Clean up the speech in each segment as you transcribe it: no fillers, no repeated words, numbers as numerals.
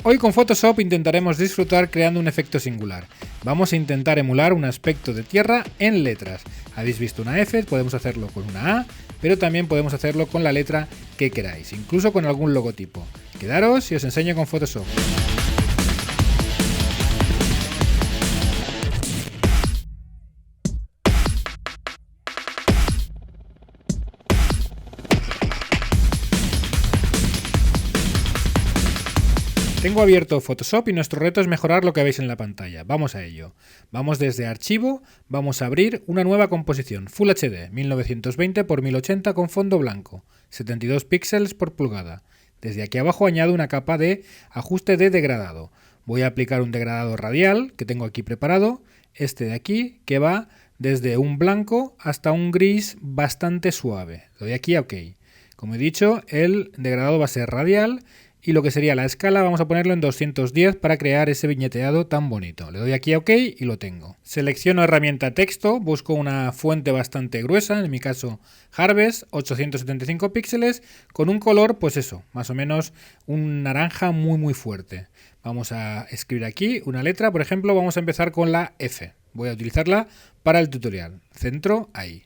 Hoy con Photoshop intentaremos disfrutar creando un efecto singular. Vamos a intentar emular un aspecto de tierra en letras. Habéis visto una F, podemos hacerlo con una A, pero también podemos hacerlo con la letra que queráis, incluso con algún logotipo. Quedaros y os enseño con Photoshop. Tengo abierto Photoshop y nuestro reto es mejorar lo que veis en la pantalla. Vamos a ello. Vamos desde Archivo, vamos a abrir una nueva composición Full HD 1920 x 1080 con fondo blanco, 72 píxeles por pulgada. Desde aquí abajo añado una capa de ajuste de degradado. Voy a aplicar un degradado radial que tengo aquí preparado, este de aquí, que va desde un blanco hasta un gris bastante suave. Le doy aquí a OK. Como he dicho, el degradado va a ser radial. Y lo que sería la escala vamos a ponerlo en 210 para crear ese viñeteado tan bonito. Le doy aquí a OK y lo tengo. Selecciono herramienta texto, busco una fuente bastante gruesa, en mi caso Harvest, 875 píxeles, con un color, pues eso, más o menos un naranja muy fuerte. Vamos a escribir aquí una letra, por ejemplo, vamos a empezar con la F. Voy a utilizarla para el tutorial. Centro ahí.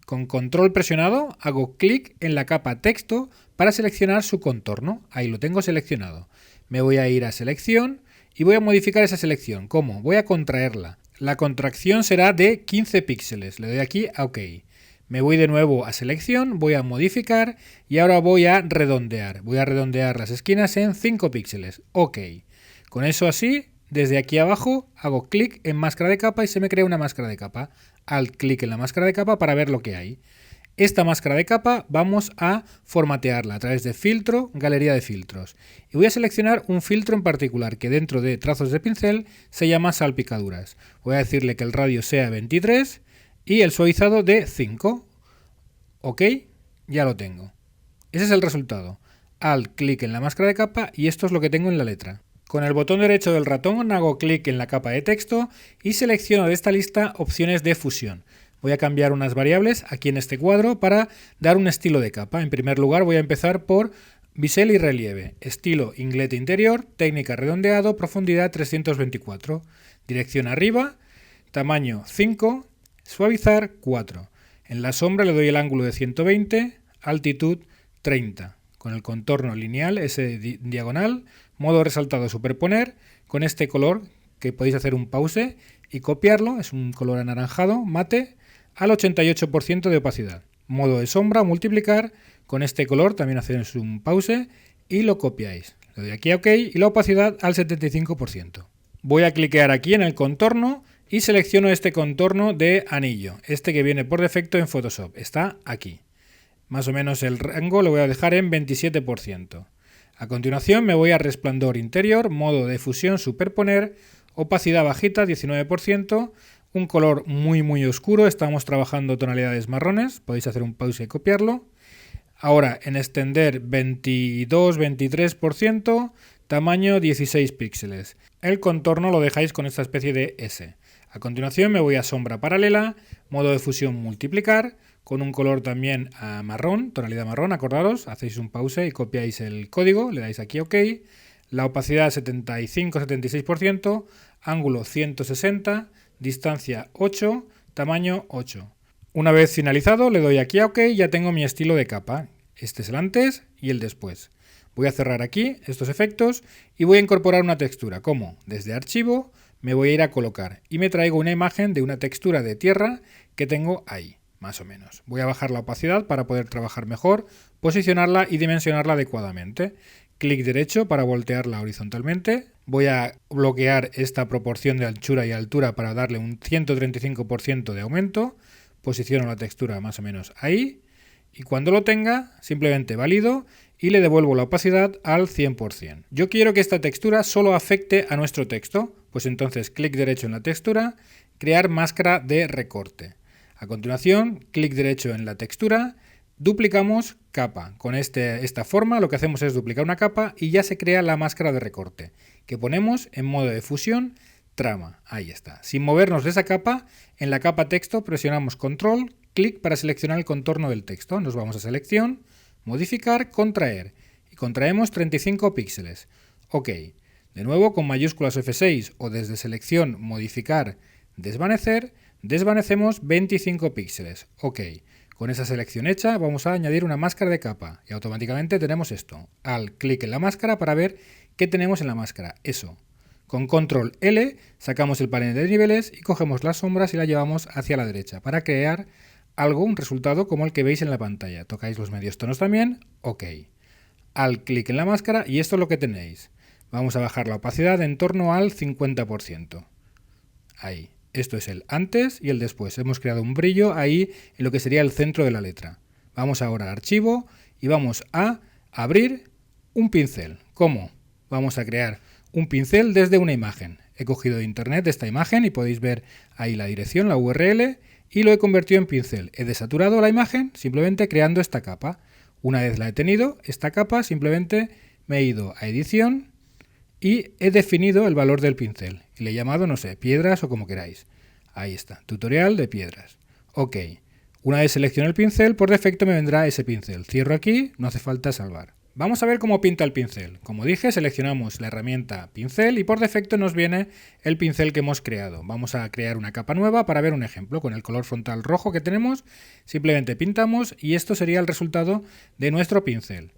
Con control presionado hago clic en la capa texto para seleccionar su contorno. Ahí lo tengo seleccionado. Me voy a ir a selección y voy a modificar esa selección. ¿Cómo? Voy a contraerla. La contracción será de 15 píxeles. Le doy aquí a OK. Me voy de nuevo a selección, voy a modificar y ahora voy a redondear. Voy a redondear las esquinas en 5 píxeles. OK. Con eso así, desde aquí abajo hago clic en máscara de capa y se me crea una máscara de capa. Alt clic en la máscara de capa para ver lo que hay. Esta máscara de capa vamos a formatearla a través de filtro, galería de filtros. Y voy a seleccionar un filtro en particular que dentro de trazos de pincel se llama salpicaduras. Voy a decirle que el radio sea 23 y el suavizado de 5. OK, ya lo tengo. Ese es el resultado. Alt clic en la máscara de capa y esto es lo que tengo en la letra. Con el botón derecho del ratón hago clic en la capa de texto y selecciono de esta lista opciones de fusión. Voy a cambiar unas variables aquí en este cuadro para dar un estilo de capa. En primer lugar voy a empezar por bisel y relieve, estilo inglete interior, técnica redondeado, profundidad 324, dirección arriba, tamaño 5, suavizar 4. En la sombra le doy el ángulo de 120, altitud 30. Con el contorno lineal, ese diagonal, modo resaltado superponer, con este color que podéis hacer un pause y copiarlo, es un color anaranjado, mate, al 88% de opacidad. Modo de sombra, multiplicar, con este color también hacéis un pause y lo copiáis. Le doy aquí a OK y la opacidad al 75%. Voy a cliquear aquí en el contorno y selecciono este contorno de anillo, este que viene por defecto en Photoshop, está aquí. Más o menos el rango lo voy a dejar en 27%. A continuación me voy a resplandor interior, modo de fusión superponer, opacidad bajita 19%, un color muy oscuro, estamos trabajando tonalidades marrones, podéis hacer un pause y copiarlo. Ahora en extender 22-23%, tamaño 16 píxeles. El contorno lo dejáis con esta especie de S. A continuación me voy a sombra paralela, modo de fusión multiplicar, con un color también a marrón, tonalidad marrón, acordaros, hacéis un pause y copiáis el código, le dais aquí a OK, la opacidad 75-76%, ángulo 160, distancia 8, tamaño 8. Una vez finalizado le doy aquí a OK y ya tengo mi estilo de capa, este es el antes y el después. Voy a cerrar aquí estos efectos y voy a incorporar una textura, como desde archivo me voy a ir a colocar y me traigo una imagen de una textura de tierra que tengo ahí. Más o menos. Voy a bajar la opacidad para poder trabajar mejor, posicionarla y dimensionarla adecuadamente. Clic derecho para voltearla horizontalmente. Voy a bloquear esta proporción de anchura y altura para darle un 135% de aumento. Posiciono la textura más o menos ahí. Y cuando lo tenga, simplemente valido y le devuelvo la opacidad al 100%. Yo quiero que esta textura solo afecte a nuestro texto. Pues entonces clic derecho en la textura, crear máscara de recorte. A continuación, clic derecho en la textura, duplicamos capa. Con esta forma lo que hacemos es duplicar una capa y ya se crea la máscara de recorte, que ponemos en modo de fusión, trama. Ahí está. Sin movernos de esa capa, en la capa texto presionamos control, clic para seleccionar el contorno del texto. Nos vamos a selección, modificar, contraer. Y contraemos 35 píxeles. OK. De nuevo, con mayúsculas F6 o desde selección, modificar, desvanecer, desvanecemos 25 píxeles. OK. Con esa selección hecha vamos a añadir una máscara de capa y automáticamente tenemos esto. Al clic en la máscara para ver qué tenemos en la máscara. Eso. Con control L sacamos el panel de niveles y cogemos las sombras y las llevamos hacia la derecha para crear algo, un resultado como el que veis en la pantalla. Tocáis los medios tonos también. OK. Al clic en la máscara y esto es lo que tenéis. Vamos a bajar la opacidad en torno al 50%. Ahí. Esto es el antes y el después. Hemos creado un brillo ahí en lo que sería el centro de la letra. Vamos ahora a archivo y vamos a abrir un pincel. ¿Cómo? Vamos a crear un pincel desde una imagen. He cogido de internet esta imagen y podéis ver ahí la dirección, la URL, y lo he convertido en pincel. He desaturado la imagen simplemente creando esta capa. Una vez la he tenido, esta capa simplemente me he ido a edición y he definido el valor del pincel. Y le he llamado, no sé, piedras o como queráis. Ahí está, tutorial de piedras. OK. Una vez seleccioné el pincel, por defecto me vendrá ese pincel. Cierro aquí, no hace falta salvar. Vamos a ver cómo pinta el pincel. Como dije, seleccionamos la herramienta pincel y por defecto nos viene el pincel que hemos creado. Vamos a crear una capa nueva para ver un ejemplo. Con el color frontal rojo que tenemos, simplemente pintamos y esto sería el resultado de nuestro pincel.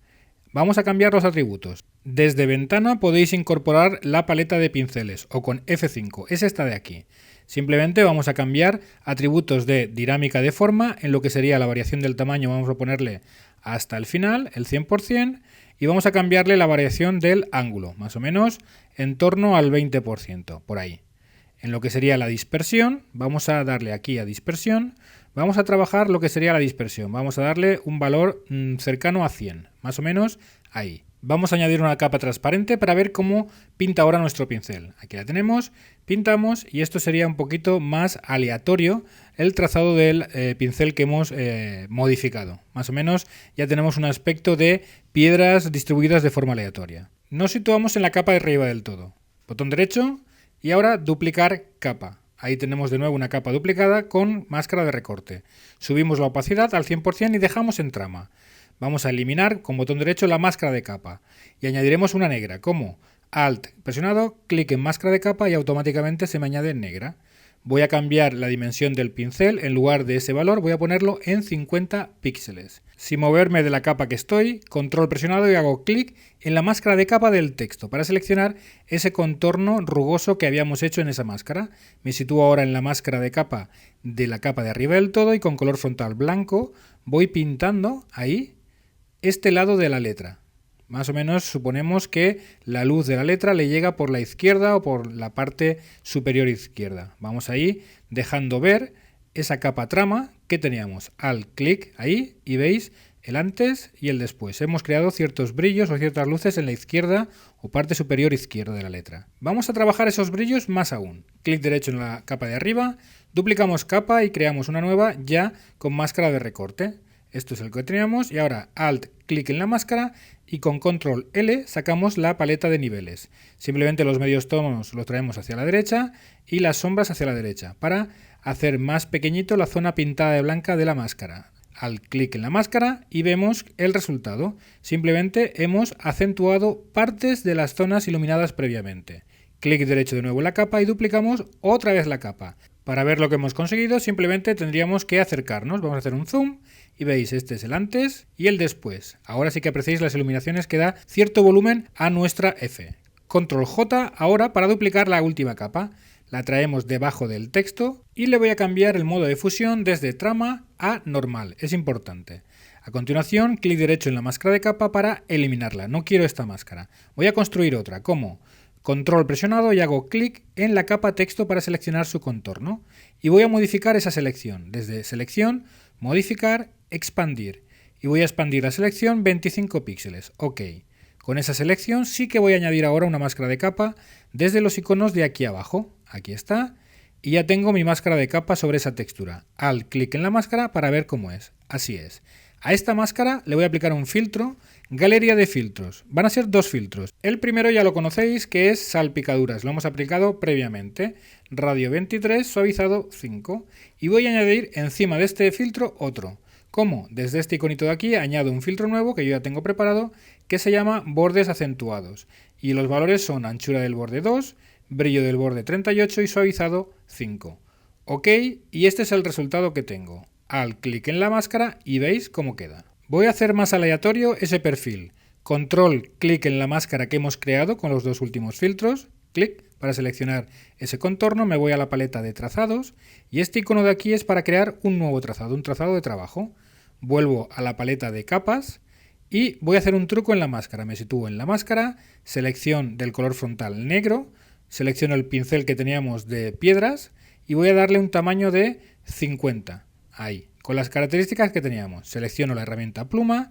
Vamos a cambiar los atributos. Desde ventana podéis incorporar la paleta de pinceles o con F5, es esta de aquí. Simplemente vamos a cambiar atributos de dinámica de forma, en lo que sería la variación del tamaño vamos a ponerle hasta el final, el 100%, y vamos a cambiarle la variación del ángulo, más o menos en torno al 20%, por ahí. En lo que sería la dispersión, vamos a darle aquí a dispersión, vamos a trabajar lo que sería la dispersión, vamos a darle un valor cercano a 100, más o menos ahí. Vamos a añadir una capa transparente para ver cómo pinta ahora nuestro pincel. Aquí la tenemos, pintamos y esto sería un poquito más aleatorio el trazado del pincel que hemos modificado. Más o menos ya tenemos un aspecto de piedras distribuidas de forma aleatoria. Nos situamos en la capa de arriba del todo. Botón derecho y ahora duplicar capa. Ahí tenemos de nuevo una capa duplicada con máscara de recorte. Subimos la opacidad al 100% y dejamos en trama. Vamos a eliminar con botón derecho la máscara de capa y añadiremos una negra. ¿Cómo? Alt presionado, clic en máscara de capa y automáticamente se me añade negra. Voy a cambiar la dimensión del pincel, en lugar de ese valor voy a ponerlo en 50 píxeles. Sin moverme de la capa que estoy, control presionado y hago clic en la máscara de capa del texto para seleccionar ese contorno rugoso que habíamos hecho en esa máscara. Me sitúo ahora en la máscara de capa de la capa de arriba del todo y con color frontal blanco voy pintando ahí este lado de la letra. Más o menos suponemos que la luz de la letra le llega por la izquierda o por la parte superior izquierda. Vamos ahí dejando ver esa capa trama que teníamos. Al clic ahí y veis el antes y el después. Hemos creado ciertos brillos o ciertas luces en la izquierda o parte superior izquierda de la letra. Vamos a trabajar esos brillos más aún. Clic derecho en la capa de arriba, duplicamos capa y creamos una nueva ya con máscara de recorte. Esto es el que teníamos y ahora Alt, clic en la máscara y con Control L sacamos la paleta de niveles. Simplemente los medios tonos los traemos hacia la derecha y las sombras hacia la derecha para hacer más pequeñito la zona pintada de blanca de la máscara. Alt, clic en la máscara y vemos el resultado. Simplemente hemos acentuado partes de las zonas iluminadas previamente. Clic derecho de nuevo en la capa y duplicamos otra vez la capa. Para ver lo que hemos conseguido simplemente tendríamos que acercarnos. Vamos a hacer un zoom y veis, este es el antes y el después. Ahora sí que apreciáis las iluminaciones que da cierto volumen a nuestra F. Control J ahora para duplicar la última capa. La traemos debajo del texto y le voy a cambiar el modo de fusión desde trama a normal. Es importante. A continuación, clic derecho en la máscara de capa para eliminarla. No quiero esta máscara. Voy a construir otra. ¿Cómo? Control presionado y hago clic en la capa texto para seleccionar su contorno. Y voy a modificar esa selección. Desde selección, modificar, expandir. Y voy a expandir la selección 25 píxeles. OK. Con esa selección sí que voy a añadir ahora una máscara de capa desde los iconos de aquí abajo. Aquí está. Y ya tengo mi máscara de capa sobre esa textura. Alt clic en la máscara para ver cómo es. Así es. A esta máscara le voy a aplicar un filtro, galería de filtros. Van a ser dos filtros. El primero ya lo conocéis, que es salpicaduras. Lo hemos aplicado previamente. Radio 23, suavizado 5. Y voy a añadir encima de este filtro otro. ¿Cómo? Desde este iconito de aquí añado un filtro nuevo que yo ya tengo preparado, que se llama bordes acentuados. Y los valores son anchura del borde 2, brillo del borde 38 y suavizado 5. Ok, y este es el resultado que tengo. Al clic en la máscara y veis cómo queda. Voy a hacer más aleatorio ese perfil. Control, clic en la máscara que hemos creado con los dos últimos filtros. Clic para seleccionar ese contorno, me voy a la paleta de trazados y este icono de aquí es para crear un nuevo trazado, un trazado de trabajo. Vuelvo a la paleta de capas y voy a hacer un truco en la máscara. Me sitúo en la máscara, selección del color frontal negro, selecciono el pincel que teníamos de piedras y voy a darle un tamaño de 50. Ahí, con las características que teníamos. Selecciono la herramienta pluma,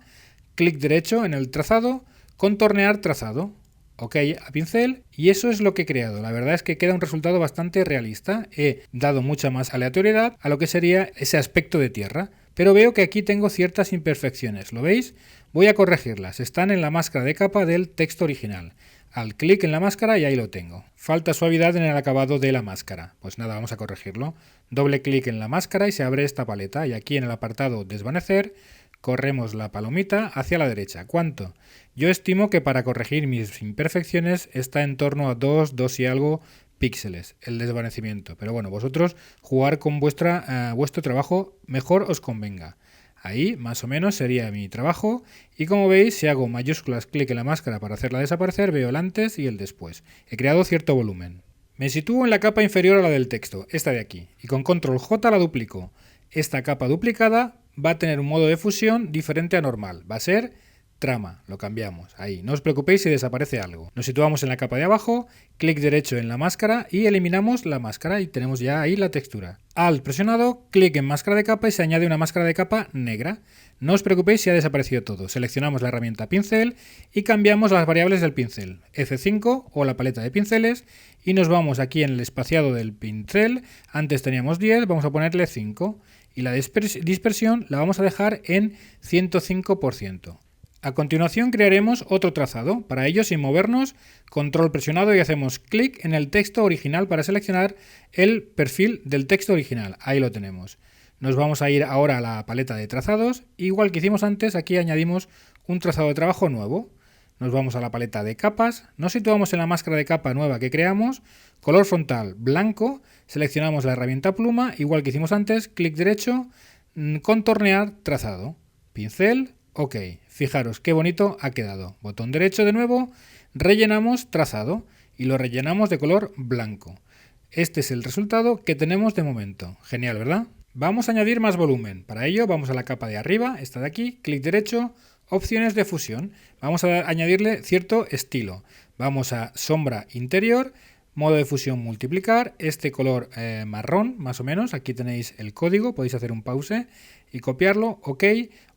clic derecho en el trazado, contornear trazado. Ok a pincel y eso es lo que he creado. La verdad es que queda un resultado bastante realista. He dado mucha más aleatoriedad a lo que sería ese aspecto de tierra. Pero veo que aquí tengo ciertas imperfecciones. ¿Lo veis? Voy a corregirlas. Están en la máscara de capa del texto original. Al clic en la máscara y ahí lo tengo. Falta suavidad en el acabado de la máscara. Pues nada, vamos a corregirlo. Doble clic en la máscara y se abre esta paleta. Y aquí en el apartado desvanecer, corremos la palomita hacia la derecha. ¿Cuánto? Yo estimo que para corregir mis imperfecciones está en torno a 2 y algo píxeles el desvanecimiento. Pero bueno, vosotros jugar con vuestro trabajo mejor os convenga. Ahí más o menos sería mi trabajo y como veis si hago mayúsculas clic en la máscara para hacerla desaparecer veo el antes y el después. He creado cierto volumen. Me sitúo en la capa inferior a la del texto, esta de aquí, y con control J la duplico. Esta capa duplicada va a tener un modo de fusión diferente a normal, va a ser trama, lo cambiamos, ahí, no os preocupéis si desaparece algo. Nos situamos en la capa de abajo, clic derecho en la máscara y eliminamos la máscara y tenemos ya ahí la textura. Alt presionado, clic en máscara de capa y se añade una máscara de capa negra. No os preocupéis si ha desaparecido todo, seleccionamos la herramienta pincel y cambiamos las variables del pincel, F5 o la paleta de pinceles y nos vamos aquí en el espaciado del pincel, antes teníamos 10, vamos a ponerle 5 y la dispersión la vamos a dejar en 105%. A continuación crearemos otro trazado. Para ello, sin movernos, control presionado y hacemos clic en el texto original para seleccionar el perfil del texto original. Ahí lo tenemos. Nos vamos a ir ahora a la paleta de trazados. Igual que hicimos antes, aquí añadimos un trazado de trabajo nuevo. Nos vamos a la paleta de capas, nos situamos en la máscara de capa nueva que creamos, color frontal blanco, seleccionamos la herramienta pluma, igual que hicimos antes, clic derecho, contornear trazado, pincel, ok. Fijaros qué bonito ha quedado. Botón derecho de nuevo, rellenamos trazado y lo rellenamos de color blanco. Este es el resultado que tenemos de momento. Genial, ¿verdad? Vamos a añadir más volumen. Para ello vamos a la capa de arriba, esta de aquí, clic derecho, opciones de fusión. Vamos a añadirle cierto estilo. Vamos a sombra interior, modo de fusión multiplicar, este color marrón más o menos. Aquí tenéis el código, podéis hacer un pause y copiarlo. Ok,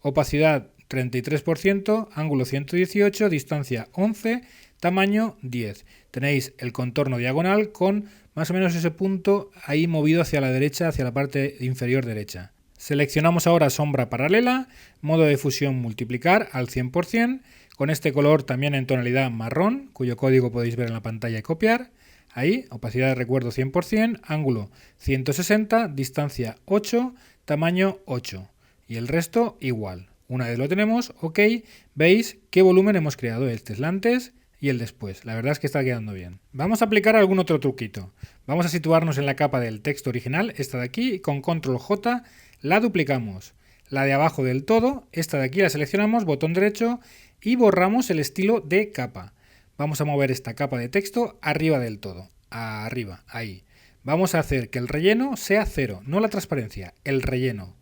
opacidad 33%, ángulo 118, distancia 11, tamaño 10. Tenéis el contorno diagonal con más o menos ese punto ahí movido hacia la derecha, hacia la parte inferior derecha. Seleccionamos ahora sombra paralela, modo de fusión multiplicar al 100%, con este color también en tonalidad marrón, cuyo código podéis ver en la pantalla y copiar. Ahí, opacidad de recuerdo 100%, ángulo 160, distancia 8, tamaño 8. Y el resto igual. Una vez lo tenemos, ok, veis qué volumen hemos creado. Este es el antes y el después. La verdad es que está quedando bien. Vamos a aplicar algún otro truquito. Vamos a situarnos en la capa del texto original, esta de aquí, y con control J la duplicamos. La de abajo del todo, esta de aquí la seleccionamos, botón derecho y borramos el estilo de capa. Vamos a mover esta capa de texto arriba del todo. Arriba, ahí. Vamos a hacer que el relleno sea 0, no la transparencia, el relleno.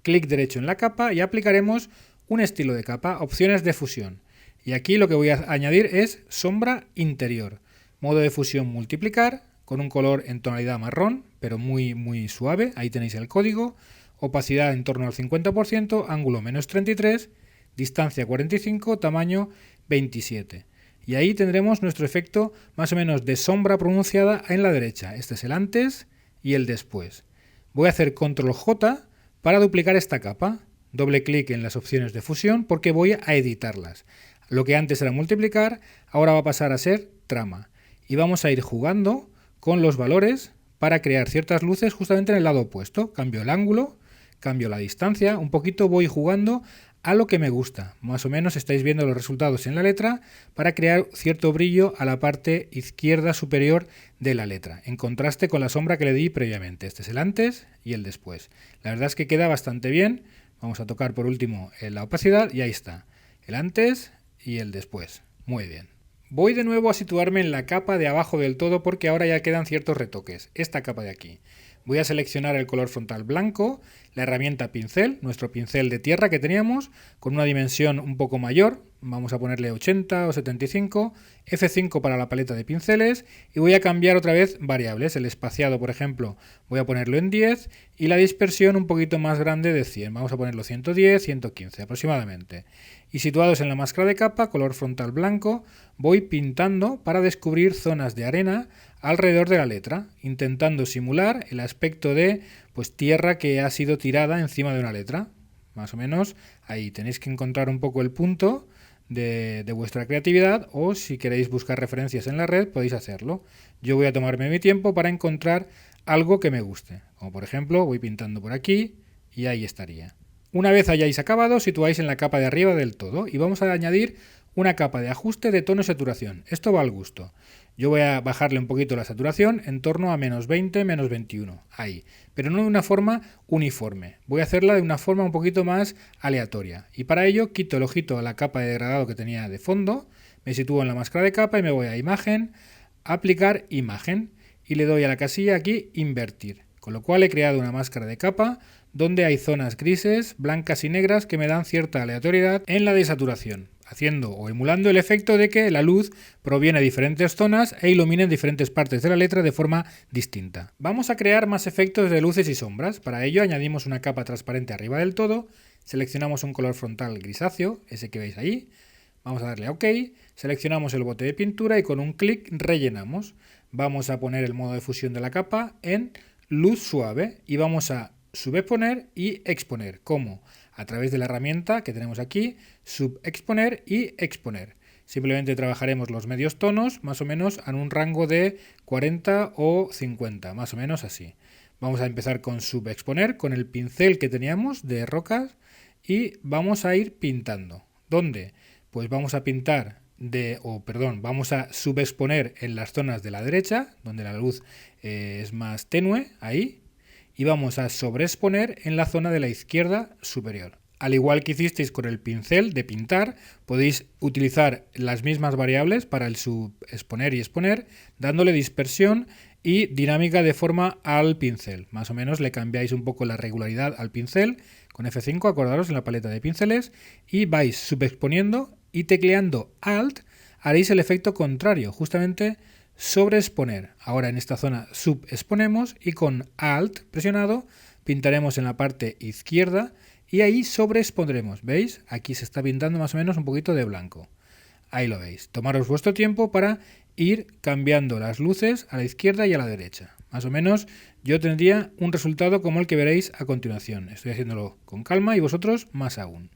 Clic derecho en la capa y aplicaremos un estilo de capa, opciones de fusión. Y aquí lo que voy a añadir es sombra interior. Modo de fusión multiplicar, con un color en tonalidad marrón, pero muy suave. Ahí tenéis el código. Opacidad en torno al 50%, ángulo menos 33, distancia 45, tamaño 27. Y ahí tendremos nuestro efecto más o menos de sombra pronunciada en la derecha. Este es el antes y el después. Voy a hacer control J para duplicar esta capa, doble clic en las opciones de fusión porque voy a editarlas. Lo que antes era multiplicar, ahora va a pasar a ser trama. Y vamos a ir jugando con los valores para crear ciertas luces justamente en el lado opuesto. Cambio el ángulo, cambio la distancia, un poquito voy jugando a lo que me gusta. Más o menos estáis viendo los resultados en la letra para crear cierto brillo a la parte izquierda superior de la letra, en contraste con la sombra que le di previamente. Este es el antes y el después. La verdad es que queda bastante bien. Vamos a tocar por último en la opacidad y ahí está. El antes y el después. Muy bien. Voy de nuevo a situarme en la capa de abajo del todo porque ahora ya quedan ciertos retoques. Esta capa de aquí. Voy a seleccionar el color frontal blanco, la herramienta pincel, nuestro pincel de tierra que teníamos, con una dimensión un poco mayor, vamos a ponerle 80 o 75, F5 para la paleta de pinceles y voy a cambiar otra vez variables, el espaciado por ejemplo voy a ponerlo en 10 y la dispersión un poquito más grande de 100, vamos a ponerlo 110, 115 aproximadamente. Y situados en la máscara de capa, color frontal blanco, voy pintando para descubrir zonas de arena alrededor de la letra, intentando simular el aspecto de tierra que ha sido tirada encima de una letra. Más o menos ahí tenéis que encontrar un poco el punto de vuestra creatividad o si queréis buscar referencias en la red podéis hacerlo. Yo voy a tomarme mi tiempo para encontrar algo que me guste. Como por ejemplo voy pintando por aquí y ahí estaría. Una vez hayáis acabado, situáis en la capa de arriba del todo y vamos a añadir una capa de ajuste de tono y saturación. Esto va al gusto. Yo voy a bajarle un poquito la saturación en torno a menos 20, menos 21, ahí. Pero no de una forma uniforme. Voy a hacerla de una forma un poquito más aleatoria. Y para ello quito el ojito a la capa de degradado que tenía de fondo, me sitúo en la máscara de capa y me voy a imagen, aplicar imagen y le doy a la casilla aquí invertir. Con lo cual he creado una máscara de capa donde hay zonas grises, blancas y negras que me dan cierta aleatoriedad en la desaturación, haciendo o emulando el efecto de que la luz proviene de diferentes zonas e ilumina en diferentes partes de la letra de forma distinta. Vamos a crear más efectos de luces y sombras. Para ello añadimos una capa transparente arriba del todo, seleccionamos un color frontal grisáceo, ese que veis ahí, vamos a darle a OK, seleccionamos el bote de pintura y con un clic rellenamos. Vamos a poner el modo de fusión de la capa en luz suave y vamos a subexponer y exponer. ¿Cómo? A través de la herramienta que tenemos aquí, subexponer y exponer. Simplemente trabajaremos los medios tonos más o menos en un rango de 40 o 50, más o menos así. Vamos a empezar con subexponer, con el pincel que teníamos de rocas y vamos a ir pintando. ¿Dónde? Pues vamos a pintar vamos a subexponer en las zonas de la derecha, donde la luz es más tenue, ahí. Y vamos a sobreexponer en la zona de la izquierda superior. Al igual que hicisteis con el pincel de pintar, podéis utilizar las mismas variables para el subexponer y exponer, dándole dispersión y dinámica de forma al pincel. Más o menos le cambiáis un poco la regularidad al pincel, con F5, acordaros en la paleta de pinceles, y vais subexponiendo y tecleando Alt haréis el efecto contrario, justamente sobreexponer. Ahora en esta zona subexponemos y con Alt presionado pintaremos en la parte izquierda y ahí sobreexpondremos. ¿Veis? Aquí se está pintando más o menos un poquito de blanco. Ahí lo veis. Tomaros vuestro tiempo para ir cambiando las luces a la izquierda y a la derecha. Más o menos yo tendría un resultado como el que veréis a continuación. Estoy haciéndolo con calma y vosotros más aún.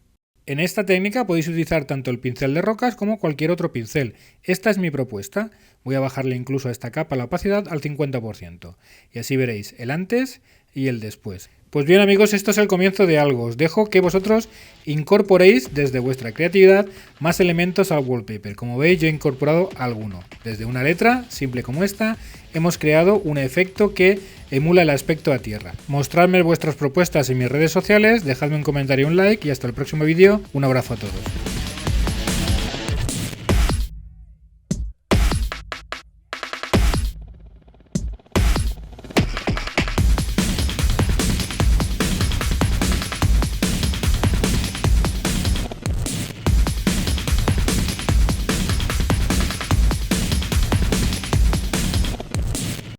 En esta técnica podéis utilizar tanto el pincel de rocas como cualquier otro pincel. Esta es mi propuesta. Voy a bajarle incluso a esta capa la opacidad al 50%. Y así veréis el antes y el después. Pues bien amigos, esto es el comienzo de algo. Os dejo que vosotros incorporéis desde vuestra creatividad más elementos al wallpaper. Como veis yo he incorporado alguno. Desde una letra, simple como esta, hemos creado un efecto que emula el aspecto a tierra. Mostradme vuestras propuestas en mis redes sociales, dejadme un comentario, un like y hasta el próximo vídeo. Un abrazo a todos.